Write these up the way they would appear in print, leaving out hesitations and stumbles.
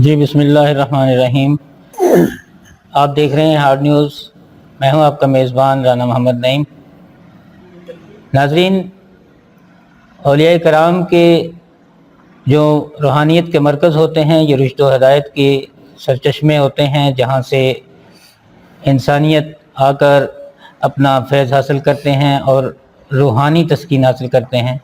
جی بسم اللہ الرحمن الرحیم۔ آپ دیکھ رہے ہیں ہارڈ نیوز۔ میں ہوں آپ کا میزبان رانا محمد نعیم۔ ناظرین، اولیاء کرام کے جو روحانیت کے مرکز ہوتے ہیں، یہ رشد و ہدایت کے سرچشمے ہوتے ہیں، جہاں سے انسانیت آ کر اپنا فیض حاصل کرتے ہیں اور روحانی تسکین حاصل کرتے ہیں۔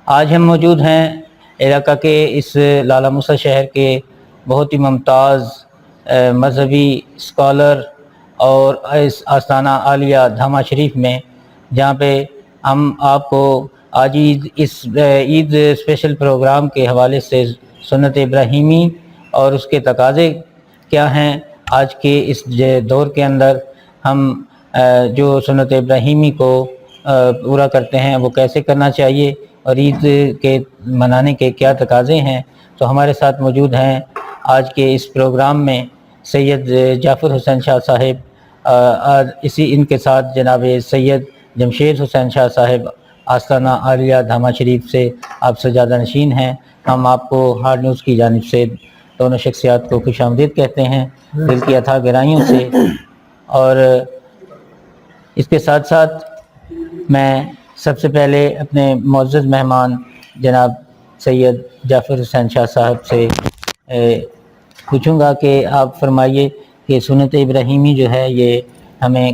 آج ہم موجود ہیں علاقہ کے اس لالہ موسیٰ شہر کے بہت ہی ممتاز مذہبی اسکالر اور اس آستانہ عالیہ دھاما شریف میں، جہاں پہ ہم آپ کو آج عید اسپیشل پروگرام کے حوالے سے سنت ابراہیمی اور اس کے تقاضے کیا ہیں، آج کے اس دور کے اندر ہم جو سنت ابراہیمی کو پورا کرتے ہیں وہ کیسے کرنا چاہیے اور عید کے منانے کے کیا تقاضے ہیں، تو ہمارے ساتھ موجود ہیں آج کے اس پروگرام میں سید جعفر حسین شاہ صاحب، ان کے ساتھ جناب سید جمشید حسین شاہ صاحب آستانہ عالیہ دھاما شریف سے آپ سجادہ نشین ہیں۔ ہم آپ کو ہارڈ نیوز کی جانب سے دونوں شخصیات کو خوش آمدید کہتے ہیں دل کی اتھاہ گہرائیوں سے، اور اس کے ساتھ ساتھ میں سب سے پہلے اپنے معزز مہمان جناب سید جعفر حسین شاہ صاحب سے پوچھوں گا کہ آپ فرمائیے کہ سنت ابراہیمی جو ہے یہ ہمیں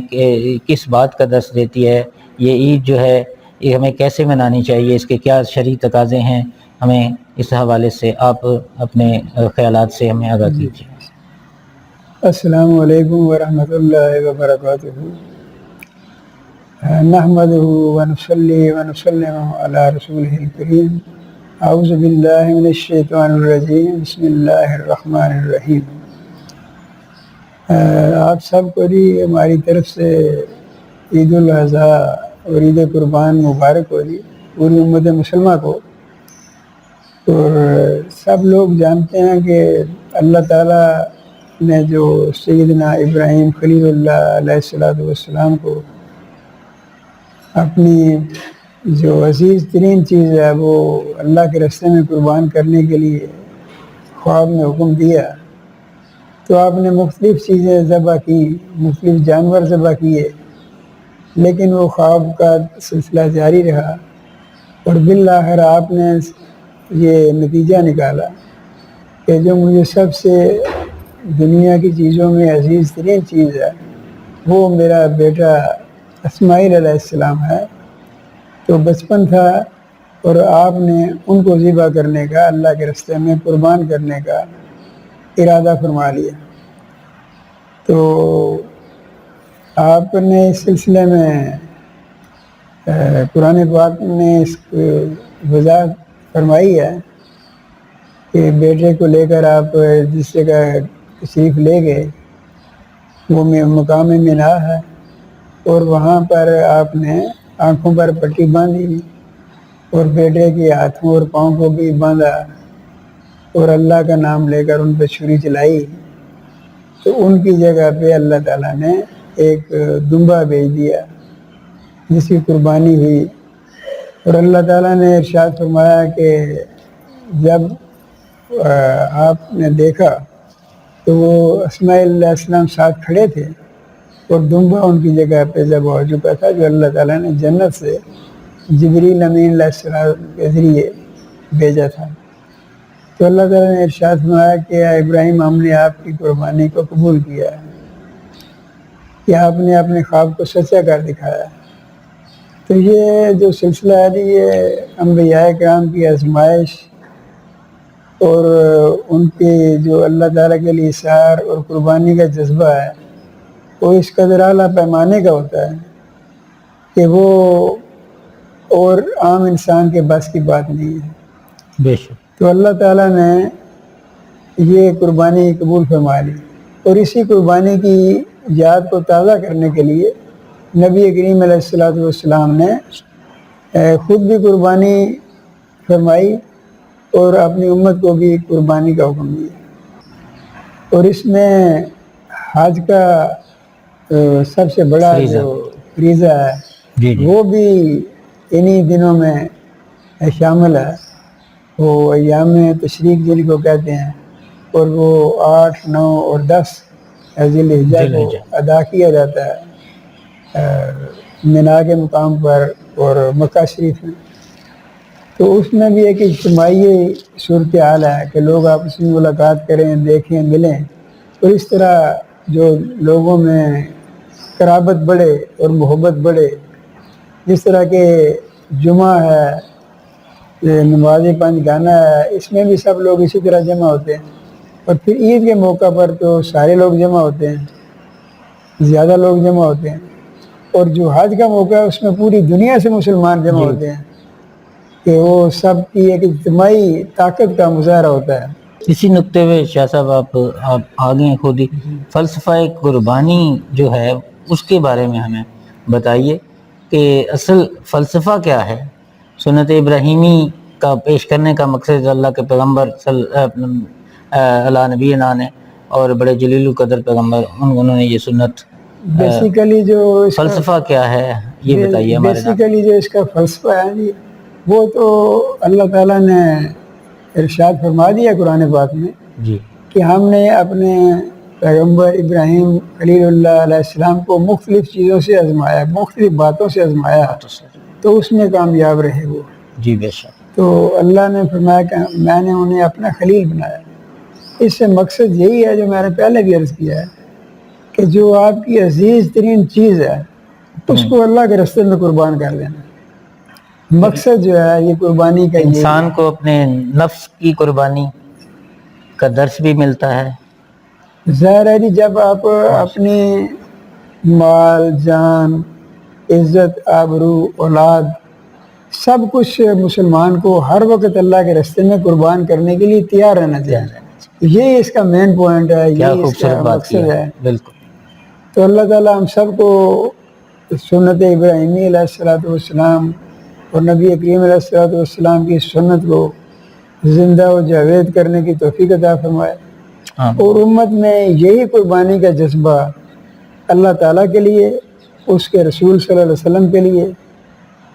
کس بات کا درس دیتی ہے، یہ عید جو ہے یہ ہمیں کیسے منانی چاہیے، اس کے کیا شرعی تقاضے ہیں، ہمیں اس حوالے سے آپ اپنے خیالات سے ہمیں آگاہ کیجیے۔ السلام علیکم ورحمۃ اللہ وبرکاتہ۔ نحمدہ ونصلی ونسلم علی رسولہ الکریم۔ اعوذ باللہ من الشیطان الرجیم، بسم اللہ الرحمن الرحیم۔ آپ سب کو بھی ہماری طرف سے عید الاضحیٰ اور عید قربان مبارک ہو جی، پوری امت مسلمہ کو۔ اور سب لوگ جانتے ہیں کہ اللہ تعالیٰ نے جو سیدنا ابراہیم خلیل اللہ علیہ السلام کو اپنی جو عزیز ترین چیز ہے وہ اللہ کے راستے میں قربان کرنے کے لیے خواب میں حکم دیا، تو آپ نے مختلف چیزیں ذبح کی، مختلف جانور ذبح کیے، لیکن وہ خواب کا سلسلہ جاری رہا، اور بالآخر آپ نے یہ نتیجہ نکالا کہ جو مجھے سب سے دنیا کی چیزوں میں عزیز ترین چیز ہے وہ میرا بیٹا اسماعیل علیہ السلام ہے۔ تو بچپن تھا اور آپ نے ان کو ذبح کرنے کا، اللہ کے راستے میں قربان کرنے کا ارادہ فرما لیا۔ تو آپ نے اس سلسلے میں قرآن پاک نے اس وضاحت فرمائی ہے کہ بیٹے کو لے کر آپ جس جگہ تشریف لے گئے وہ مقام منا ہے، اور وہاں پر آپ نے آنکھوں پر پٹی باندھی اور بیٹے کے ہاتھوں اور پاؤں کو بھی باندھا اور اللہ کا نام لے کر ان پہ چھری چلائی، تو ان کی جگہ پہ اللہ تعالیٰ نے ایک دمبا بھیج دیا جس کی قربانی ہوئی۔ اور اللہ تعالیٰ نے ارشاد فرمایا کہ جب آپ نے دیکھا تو وہ اسماعیل علیہ السلام ساتھ کھڑے تھے اور دمبا ان کی جگہ پہ ذبح ہو چکا تھا، جو اللہ تعالیٰ نے جنت سے جبریل امین علیہ السلام کے ذریعے بھیجا تھا۔ تو اللہ تعالیٰ نے ارشاد فرمایا کہ اے ابراہیم، ہم نے آپ کی قربانی کو قبول کیا ہے کہ آپ نے اپنے خواب کو سچا کر دکھایا۔ تو یہ جو سلسلہ ہے یہ انبیاء کرام کی آزمائش اور ان کے جو اللہ تعالیٰ کے لیے اثار اور قربانی کا جذبہ ہے وہ اس قدر اعلیٰ پیمانے کا ہوتا ہے کہ وہ اور عام انسان کے بس کی بات نہیں ہے۔ بے شک۔ تو اللہ تعالیٰ نے یہ قربانی قبول فرما لی، اور اسی قربانی کی یاد کو تازہ کرنے کے لیے نبی کریم علیہ السلام نے خود بھی قربانی فرمائی اور اپنی امت کو بھی قربانی کا حکم دیا۔ اور اس میں حج کا سب سے بڑا جو فریضہ ہے وہ بھی انہی دنوں میں شامل ہے، وہ ایام تشریق جن کو کہتے ہیں، اور وہ 8, 9 اور 10 ذی الحجہ کو ادا کیا جاتا ہے مینا کے مقام پر اور مکہ شریف میں. تو اس میں بھی ایک اجتماعی صورتحال ہے کہ لوگ آپس میں ملاقات کریں، دیکھیں، ملیں، اور اس طرح جو لوگوں میں قرابت بڑھے اور محبت بڑھے. جس طرح کہ جمعہ ہے، نماز 5 گانا ہے، اس میں بھی سب لوگ اسی طرح جمع ہوتے ہیں. اور پھر عید کے موقع پر تو سارے لوگ جمع ہوتے ہیں، زیادہ لوگ جمع ہوتے ہیں. اور جو حج کا موقع ہے اس میں پوری دنیا سے مسلمان جمع ہوتے ہیں کہ وہ سب کی ایک اجتماعی طاقت کا مظاہرہ ہوتا ہے. اسی نقطے پہ شاہ صاحب آپ آگے ہیں خود ہی. فلسفہ قربانی جو ہے اس کے بارے میں ہمیں بتائیے کہ اصل فلسفہ کیا ہے. سنت ابراہیمی کا پیش کرنے کا مقصد اللہ کے پیغمبر علیہ نبی نے اور بڑے جلیل القدر پیغمبر انہوں نے یہ سنت بیسیکلی جو فلسفہ کیا ہے یہ بتائیے ہمارے نام. بیسیکلی جو اس کا فلسفہ ہے جی، وہ تو اللہ تعالیٰ نے ارشاد فرما دیا قرآن پاک میں جی کہ ہم نے اپنے پیغمبر ابراہیم خلیل اللہ علیہ السلام کو مختلف چیزوں سے آزمایا، مختلف باتوں سے آزمایا، تو اس میں کامیاب رہے وہ. جی بے شک. تو اللہ نے فرمایا کہ میں نے انہیں اپنا خلیل بنایا. اس سے مقصد یہی ہے جو میں نے پہلے بھی عرض کیا ہے کہ جو آپ کی عزیز ترین چیز ہے اس کو اللہ کے راستے میں قربان کر دینا. مقصد جو ہے یہ قربانی کا انسان کو اپنے نفس کی قربانی کا درس بھی ملتا ہے. ظاہر ہے جب آپ اپنے مال، جان، عزت، آبرو، اولاد سب کچھ مسلمان کو ہر وقت اللہ کے راستے میں قربان کرنے کے لیے تیار رہنا چاہیے. یہ اس کا مین پوائنٹ ہے، یہ اس کا مقصد ہے. بالکل. تو اللہ تعالیٰ ہم سب کو سنت ابراہیمی علیہ السلام اور نبی کریم علیہ السلام کی سنت کو زندہ و جاوید کرنے کی توفیق عطا فرمائے. اور امت میں یہی قربانی کا جذبہ اللہ تعالیٰ کے لیے، اس کے رسول صلی اللہ علیہ وسلم کے لیے،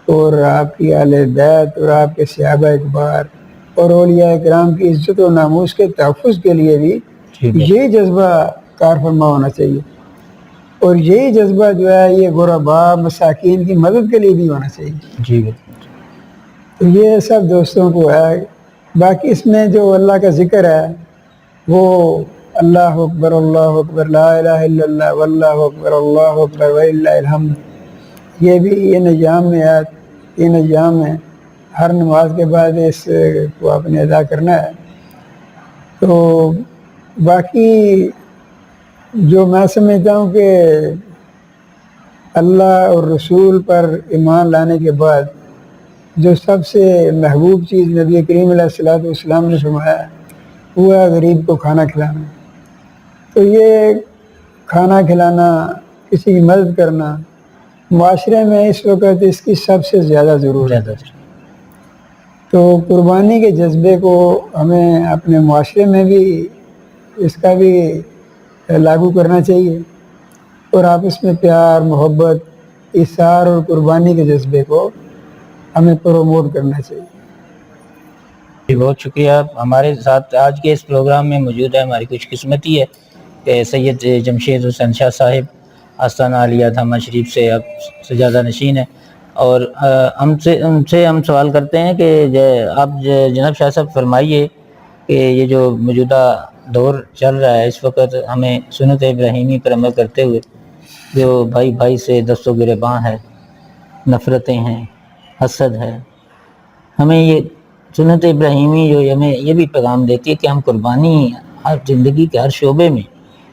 اور آپ کی اہل بیت اور آپ کے صحابہ اکبار اور اولیاء کرام کی عزت و ناموس کے تحفظ کے لیے بھی یہی جذبہ کار فرما ہونا چاہیے. اور یہی جذبہ جو ہے یہ غربا مساکین کی مدد کے لیے بھی ہونا چاہیے. جی تو یہ سب دوستوں کو ہے. باقی اس میں جو اللہ کا ذکر ہے وہ اللہ اکبر لا الہ الا اللہ واللہ اکبر اللہ اکبر وللہ الحمد، یہ بھی یہ نظام میں ہے، یہ نظام ہے. ہر نماز کے بعد اس کو آپ نے ادا کرنا ہے. تو باقی جو میں سمجھتا ہوں کہ اللہ اور رسول پر ایمان لانے کے بعد جو سب سے محبوب چیز نبی کریم علیہ السلام نے فرمایا وہ ہے غریب کو کھانا کھلانا. تو یہ کھانا کھلانا، کسی کی مدد کرنا معاشرے میں اس وقت اس کی سب سے زیادہ ضرورت ہے. تو قربانی کے جذبے کو ہمیں اپنے معاشرے میں بھی اس کا بھی لاگو کرنا چاہیے، اور آپس میں پیار، محبت، ایثار اور قربانی کے جذبے کو ہمیں پروموٹ کرنا چاہیے. جی بہت شکریہ. ہمارے ساتھ آج کے اس پروگرام میں موجود ہے، ہماری خوش قسمتی ہے کہ سید جمشید حسین شاہ صاحب آستانہ عالیہ دھامہ شریف سے اب سجادہ نشین ہے. اور ان سے ہم سوال کرتے ہیں کہ آپ جناب شاہ صاحب فرمائیے کہ یہ جو موجودہ دور چل رہا ہے اس وقت ہمیں سنت ابراہیمی پر عمل کرتے ہوئے جو بھائی بھائی سے دست و گریباں ہے، نفرتیں ہیں، حسد ہے، ہمیں یہ سنت ابراہیمی جو ہمیں یہ بھی پیغام دیتی ہے کہ ہم قربانی ہر زندگی کے ہر شعبے میں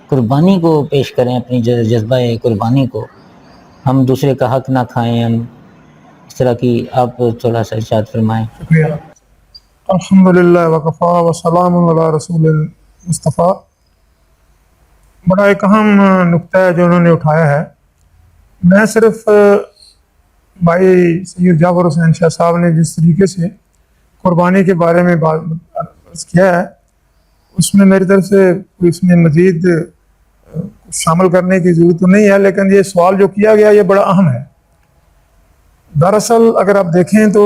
قربانی کو پیش کریں، اپنی جذبہ قربانی کو. ہم دوسرے کا حق نہ کھائیں، ہم اس طرح کی آپ تھوڑا سا ارشاد فرمائیں. شکریہ. الحمدللہ وکفا وسلام علی رسول المصطفیٰ. بڑا ایک اہم نقطہ ہے جو انہوں نے اٹھایا ہے. میں صرف بھائی سید جعفر حسین شاہ صاحب نے جس طریقے سے قربانی کے بارے میں بات کیا ہے اس میں میری طرف سے اس میں مزید شامل کرنے کی ضرورت تو نہیں ہے، لیکن یہ سوال جو کیا گیا یہ بڑا اہم ہے. دراصل اگر آپ دیکھیں تو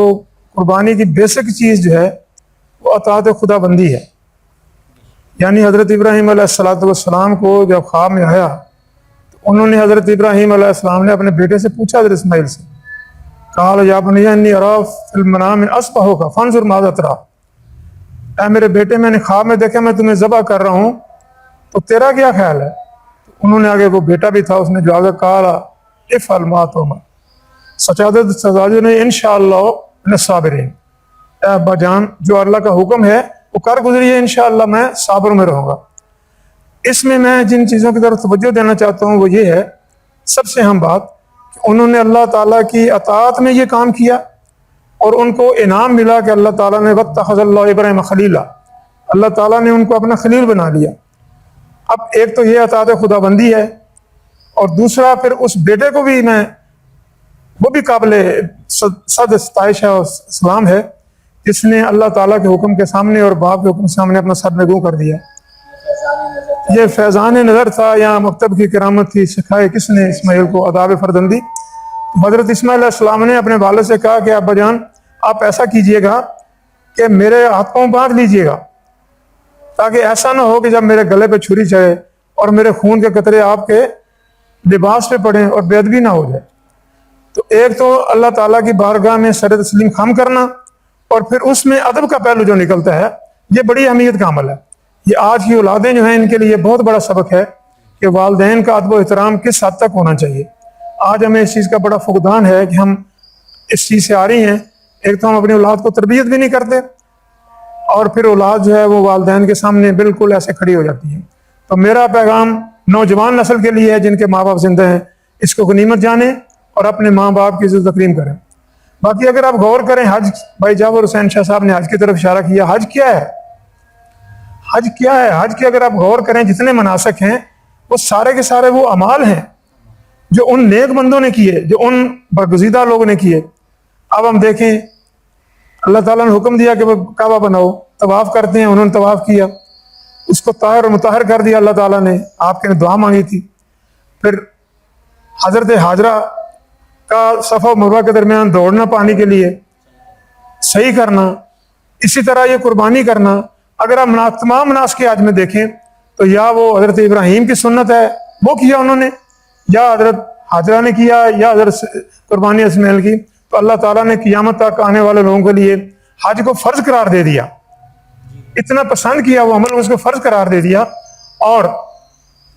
قربانی کی بیسک چیز جو ہے وہ اطاعت خدا بندی ہے. یعنی حضرت ابراہیم علیہ السلام کو جب خواب میں آیا تو انہوں نے حضرت ابراہیم علیہ السلام نے اپنے بیٹے سے پوچھا حضرت اسماعیل سے، قال یا بنی انی اری فی المنام اذبحک فانظر ماذا تری، اے میرے بیٹے میں نے خواب میں دیکھا میں تمہیں ذبح کر رہا ہوں تو تیرا کیا خیال ہے؟ انہوں نے آگے، وہ بیٹا بھی تھا، اس نے جواب قال افعل ما تؤمر ستجدنی انشاءاللہ من الصابرین، اے ابا جان جو اللہ کا حکم ہے وہ کر گزریے، انشاءاللہ میں صابر میں رہوں گا۔ اس میں جن چیزوں کی طرف توجہ دینا چاہتا ہوں وہ یہ ہے، سب سے اہم بات کہ انہوں نے اللہ تعالیٰ کی اطاعت میں یہ کام کیا اور ان کو انعام ملا کہ اللہ تعالیٰ نے واتخذ اللہ ابراہیم خلیلا، اللہ تعالیٰ نے ان کو اپنا خلیل بنا لیا۔ اب ایک تو یہ اطاعت خدا بندی ہے، اور دوسرا پھر اس بیٹے کو بھی وہ بھی قابل صد ستائش ہے اور سلام ہے جس نے اللہ تعالیٰ کے حکم کے سامنے اور باپ کے حکم کے سامنے اپنا سر نگوں کر دیا۔ یہ فیضان نظر تھا یا مکتب کی کرامت تھی، سکھائے کس نے اسماعیل کو آداب فرزندی؟ حضرت اسماعیل علیہ السلام نے اپنے والد سے کہا کہ ابا جان آپ ایسا کیجئے گا کہ میرے ہاتھ پاؤں باندھ لیجئے گا، تاکہ ایسا نہ ہو کہ جب میرے گلے پہ چھری چڑھے اور میرے خون کے قطرے آپ کے لباس پہ پڑیں اور بے ادبی نہ ہو جائے۔ تو ایک تو اللہ تعالیٰ کی بارگاہ میں سر تسلیم خم کرنا، اور پھر اس میں ادب کا پہلو جو نکلتا ہے، یہ بڑی اہمیت کا عمل ہے۔ یہ آج کی اولادیں جو ہیں ان کے لیے بہت بڑا سبق ہے کہ والدین کا ادب و احترام کس حد تک ہونا چاہیے۔ آج ہمیں اس چیز کا بڑا فقدان ہے کہ ہم اس چیز سے آ رہی ہیں، ایک تو ہم اپنی اولاد کو تربیت بھی نہیں کرتے، اور پھر اولاد جو ہے وہ والدین کے سامنے بالکل ایسے کھڑی ہو جاتی ہے۔ تو میرا پیغام نوجوان نسل کے لیے ہے جن کے ماں باپ زندہ ہیں، اس کو غنیمت جانیں اور اپنے ماں باپ کی عزت و تکریم کریں۔ باقی اگر آپ غور کریں، حج، بھائی جعفر حسین شاہ صاحب نے حج کی طرف اشارہ کیا، حج کیا ہے؟ حج کیا ہے؟ حج کے اگر آپ غور کریں جتنے مناسک ہیں وہ سارے کے سارے وہ اعمال ہیں جو ان نیک بندوں نے کیے، جو ان برگزیدہ لوگوں نے کیے۔ اب ہم دیکھیں اللہ تعالیٰ نے حکم دیا کہ وہ کعبہ بناؤ، طواف کرتے ہیں، انہوں نے طواف کیا، اس کو طاہر و مطہر کر دیا اللہ تعالیٰ نے، آپ کے دعا مانگی تھی۔ پھر حضرت حاجرہ کا صفا و مروہ کے درمیان دوڑنا پانی کے لیے صحیح کرنا، اسی طرح یہ قربانی کرنا۔ اگر آپ تمام مناسک حج میں دیکھیں تو یا وہ حضرت ابراہیم کی سنت ہے وہ کیا انہوں نے، یا حضرت حاجرہ نے کیا، یا حضرت قربانی اسماعیل کی، تو اللہ تعالیٰ نے قیامت تک آنے والے لوگوں کے لیے حج کو فرض قرار دے دیا، اتنا پسند کیا وہ عمل، اس کو فرض قرار دے دیا، اور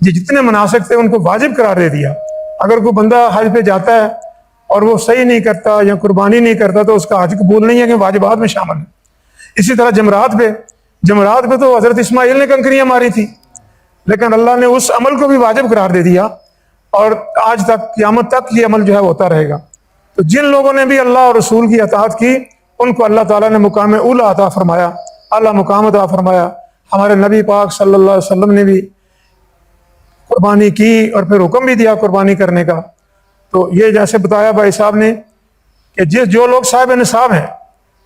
یہ جتنے مناسک تھے ان کو واجب قرار دے دیا۔ اگر کوئی بندہ حج پہ جاتا ہے اور وہ صحیح نہیں کرتا یا قربانی نہیں کرتا تو اس کا حج قبول نہیں ہے، کہ واجبات میں شامل ہے۔ اسی طرح جمرات پہ تو حضرت اسماعیل نے کنکریاں ماری تھی، لیکن اللہ نے اس عمل کو بھی واجب قرار دے دیا، اور آج تک قیامت تک یہ عمل جو ہے ہوتا رہے گا۔ تو جن لوگوں نے بھی اللہ اور رسول کی اطاعت کی ان کو اللہ تعالیٰ نے مقام اولی عطا فرمایا، اعلیٰ مقام عطا فرمایا۔ ہمارے نبی پاک صلی اللہ علیہ وسلم نے بھی قربانی کی اور پھر حکم بھی دیا قربانی کرنے کا۔ تو یہ جیسے بتایا بھائی صاحب نے کہ جو لوگ صاحب نصاب ہیں،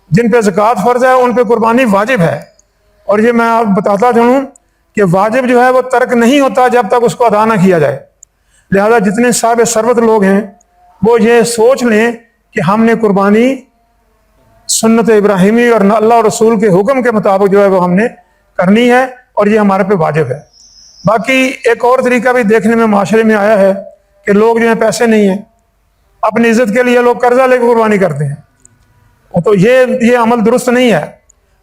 جن پہ زکوٰۃ فرض ہے، ان پہ قربانی واجب ہے۔ اور یہ میں آپ بتاتا چلوں کہ واجب جو ہے وہ ترک نہیں ہوتا جب تک اس کو ادا نہ کیا جائے۔ لہذا جتنے صاحب ثروت لوگ ہیں وہ یہ سوچ لیں کہ ہم نے قربانی سنت ابراہیمی اور اللہ اور رسول کے حکم کے مطابق جو ہے وہ ہم نے کرنی ہے، اور یہ ہمارے پہ واجب ہے۔ باقی ایک اور طریقہ بھی دیکھنے میں معاشرے میں آیا ہے کہ لوگ جو ہیں پیسے نہیں ہیں، اپنی عزت کے لیے لوگ قرضہ لے کے قربانی کرتے ہیں، تو یہ عمل درست نہیں ہے۔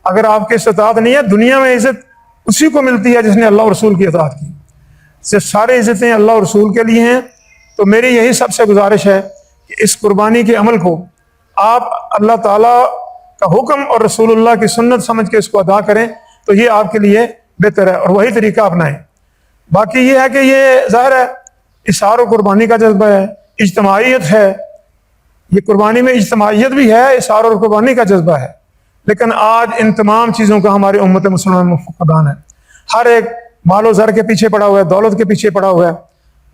اگر آپ کی استطاعت نہیں ہے، دنیا میں عزت اسی کو ملتی ہے جس نے اللہ اور رسول کی اطاعت کی، سے سارے عزتیں اللہ اور رسول کے لیے ہیں۔ تو میری یہی سب سے گزارش ہے کہ اس قربانی کے عمل کو آپ اللہ تعالیٰ کا حکم اور رسول اللہ کی سنت سمجھ کے اس کو ادا کریں، تو یہ آپ کے لیے بہتر ہے، اور وہی طریقہ اپنائیں۔ باقی یہ ہے کہ یہ ظاہر ہے اظہار و قربانی کا جذبہ ہے، اجتماعیت ہے، یہ قربانی میں اجتماعیت بھی ہے، اظہار اور قربانی کا جذبہ ہے، لیکن آج ان تمام چیزوں کا ہماری امت مسلمان میں فقدان ہے۔ ہر ایک مال و زر کے پیچھے پڑا ہوا ہے، دولت کے پیچھے پڑا ہوا ہے،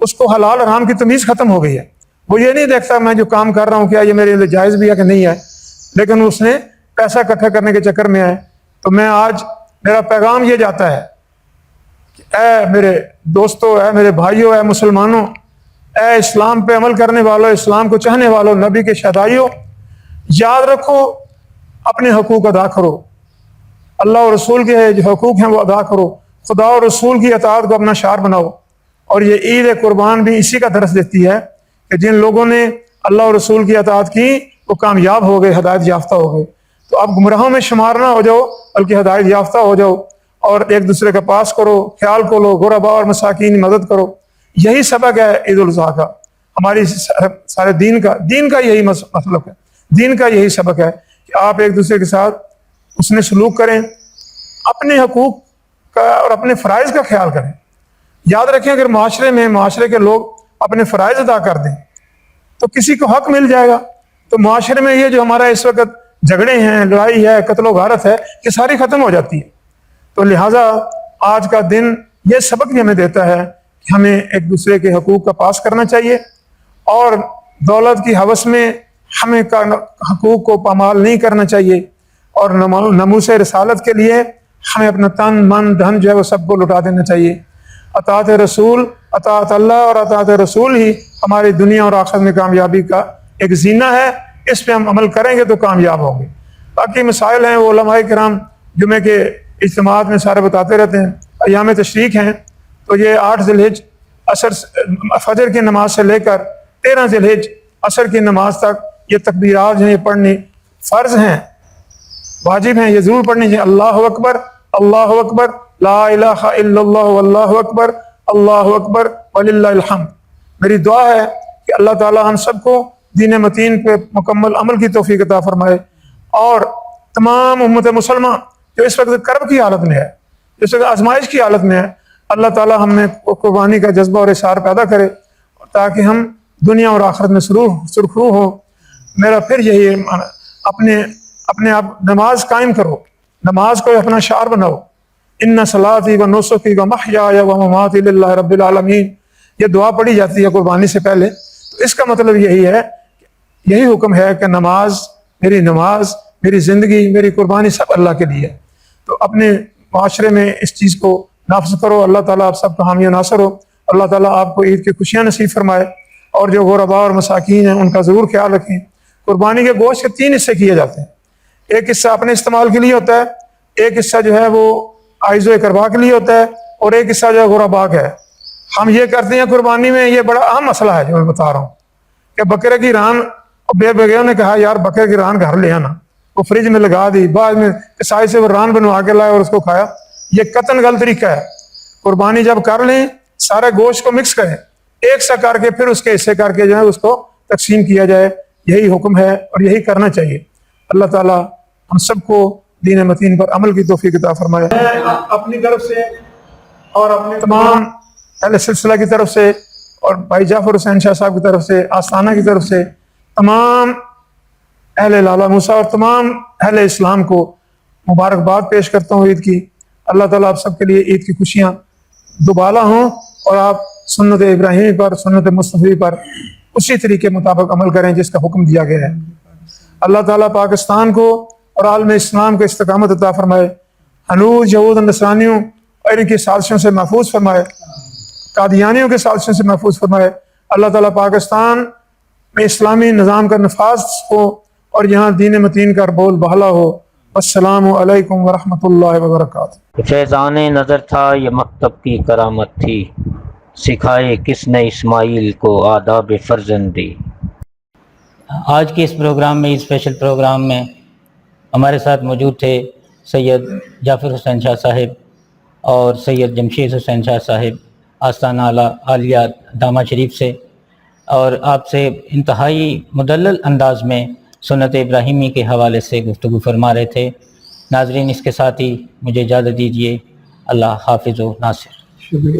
اس کو حلال حرام کی تمیز ختم ہو گئی ہے۔ وہ یہ نہیں دیکھتا میں جو کام کر رہا ہوں کیا یہ میرے لیے جائز بھی ہے کہ نہیں ہے، لیکن اس نے پیسہ اکٹھا کرنے کے چکر میں ہے۔ تو میں آج میرا پیغام یہ جاتا ہے کہ اے میرے دوستو، اے میرے بھائیوں، اے مسلمانوں، اے اسلام پہ عمل کرنے والوں، اسلام کو چاہنے والوں، نبی کے شہدائیوں، یاد رکھو اپنے حقوق ادا کرو، اللہ اور رسول کے جو حقوق ہیں وہ ادا کرو، خدا اور رسول کی اطاعت کو اپنا شعار بناؤ. اور یہ عید قربان بھی اسی کا درس دیتی ہے کہ جن لوگوں نے اللہ اور رسول کی اطاعت کی وہ کامیاب ہو گئے, ہدایت یافتہ ہو گئے. تو اب گمراہوں میں شمار نہ ہو جاؤ بلکہ ہدایت یافتہ ہو جاؤ, اور ایک دوسرے کا پاس کرو, خیال کرو, غرباء اور مساکین کی مدد کرو. یہی سبق ہے عید الاضحیٰ کا, ہماری سارے دین کا یہی مطلب ہے, دین کا یہی سبق ہے کہ آپ ایک دوسرے کے ساتھ اس نے سلوک کریں, اپنے حقوق کا اور اپنے فرائض کا خیال کریں. یاد رکھیں اگر معاشرے کے لوگ اپنے فرائض ادا کر دیں تو کسی کو حق مل جائے گا. تو معاشرے میں یہ جو ہمارا اس وقت جھگڑے ہیں, لڑائی ہے, قتل و غارت ہے, یہ ساری ختم ہو جاتی ہے. تو لہٰذا آج کا دن یہ سبق بھی ہمیں دیتا ہے کہ ہمیں ایک دوسرے کے حقوق کا پاس کرنا چاہیے, اور دولت کی ہوس میں ہمیں حقوق کو پامال نہیں کرنا چاہیے, اور ناموس رسالت کے لیے ہمیں اپنا تن من دھن جو ہے وہ سب کو لٹا دینا چاہیے. اطاعت رسول, اطاعت اللہ اور اطاعت رسول ہی ہماری دنیا اور آخرت میں کامیابی کا ایک زینہ ہے. اس پہ ہم عمل کریں گے تو کامیاب ہوں گے. باقی مسائل ہیں وہ علماء کرام جمعے کے اجتماعات میں سارے بتاتے رہتے ہیں. ایام تشریق ہیں تو یہ 8 ذی الحج فجر کی نماز سے لے کر 13 ذی الحج عصر کی نماز تک یہ تکبیرات ہیں, یہ پڑھنی فرض ہیں, واجب ہیں, یہ ضرور پڑھنی چاہیے. اللہ اکبر, اللہ اکبر, لا الہ الا اللہ واللہ اکبر, اللہ اکبر وللہ الحمد. میری دعا ہے کہ اللہ تعالی ہم سب کو دین متین پہ مکمل عمل کی توفیق عطا فرمائے, اور تمام امت مسلمہ جو اس وقت کرب کی حالت میں ہے, اس وقت آزمائش کی حالت میں ہے, اللہ تعالی ہم میں قربانی کا جذبہ اور اثار پیدا کرے تاکہ ہم دنیا اور آخرت میں سرخرو ہو. میرا پھر یہی اپنے آپ نماز قائم کرو, نماز کو اپنا شعار بناؤ. ان صلاتی و نسکی و محیای و مماتی للہ رب العالمین, یہ دعا پڑھی جاتی ہے قربانی سے پہلے. تو اس کا مطلب یہی ہے, یہی حکم ہے کہ نماز, میری زندگی, میری قربانی سب اللہ کے لیے. تو اپنے معاشرے میں اس چیز کو نافذ کرو. اللہ تعالیٰ آپ سب کا حامی و ناصر ہو. اللہ تعالیٰ آپ کو عید کی خوشیاں نصیب فرمائے, اور جو غرباء اور مساکین ہیں ان کا ضرور خیال رکھیں. قربانی کے گوشت کے 3 حصے کیے جاتے ہیں. ایک حصہ اپنے استعمال کے لیے ہوتا ہے, ایک حصہ جو ہے وہ عائز و اقربا کے لیے ہوتا ہے, اور ایک حصہ جو ہے غرباء کا ہے. ہم یہ کرتے ہیں قربانی میں, یہ بڑا اہم مسئلہ ہے جو میں بتا رہا ہوں کہ بکرے کی ران, بے بغیروں نے کہا یار بکرے کی ران گھر لے آنا, وہ فریج میں لگا دی, بعد میں کسائی سے وہ ران بنوا کے لائے اور اس کو کھایا. یہ قطعاً غلط طریقہ ہے. قربانی جب کر لیں سارے گوشت کو مکس کریں, ایک سا کر کے پھر اس کے حصے کر کے جو ہے اس کو تقسیم کیا جائے. یہی حکم ہے اور یہی کرنا چاہیے. اللہ تعالیٰ ہم سب کو دین متین پر عمل کی توفیق عطا فرمائے. اپنی طرف سے اور اپنے تمام اہل سلسلہ کی طرف سے, اور بھائی جعفر حسین شاہ صاحب کی طرف سے, آستانہ کی طرف سے, تمام اہل لالہ موسیٰ اور تمام اہل اسلام کو مبارکباد پیش کرتا ہوں عید کی. اللہ تعالیٰ آپ سب کے لیے عید کی خوشیاں دوبالا ہوں, اور آپ سنت ابراہیمی پر, سنت مصطفی پر اسی طریقے مطابق عمل کریں جس کا حکم دیا گیا ہے. اللہ تعالیٰ پاکستان کو اور عالم اسلام کو استقامت عطا فرمائے. ہنوز, یہود اور نصرانیوں اور ان کی سازشوں سے محفوظ فرمائے, قادیانیوں کے سازشوں سے محفوظ فرمائے. اللہ تعالیٰ پاکستان میں اسلامی نظام کا نفاذ ہو اور یہاں دین متین کا بول بہلا ہو. السلام علیکم ورحمۃ اللہ وبرکاتہ. فیضان نظر تھا یہ مکتب کی کرامت تھی, سکھائے کس نے اسماعیل کو آداب فرزندی. آج کے اس پروگرام میں, اسپیشل پروگرام میں ہمارے ساتھ موجود تھے سید جعفر حسین شاہ صاحب اور سید جمشید حسین شاہ صاحب آستانہ عالیہ دامہ شریف سے, اور آپ سے انتہائی مدلل انداز میں سنت ابراہیمی کے حوالے سے گفتگو فرما رہے تھے. ناظرین, اس کے ساتھ ہی مجھے اجازت دیجیے. اللہ حافظ و ناصر. شکریہ.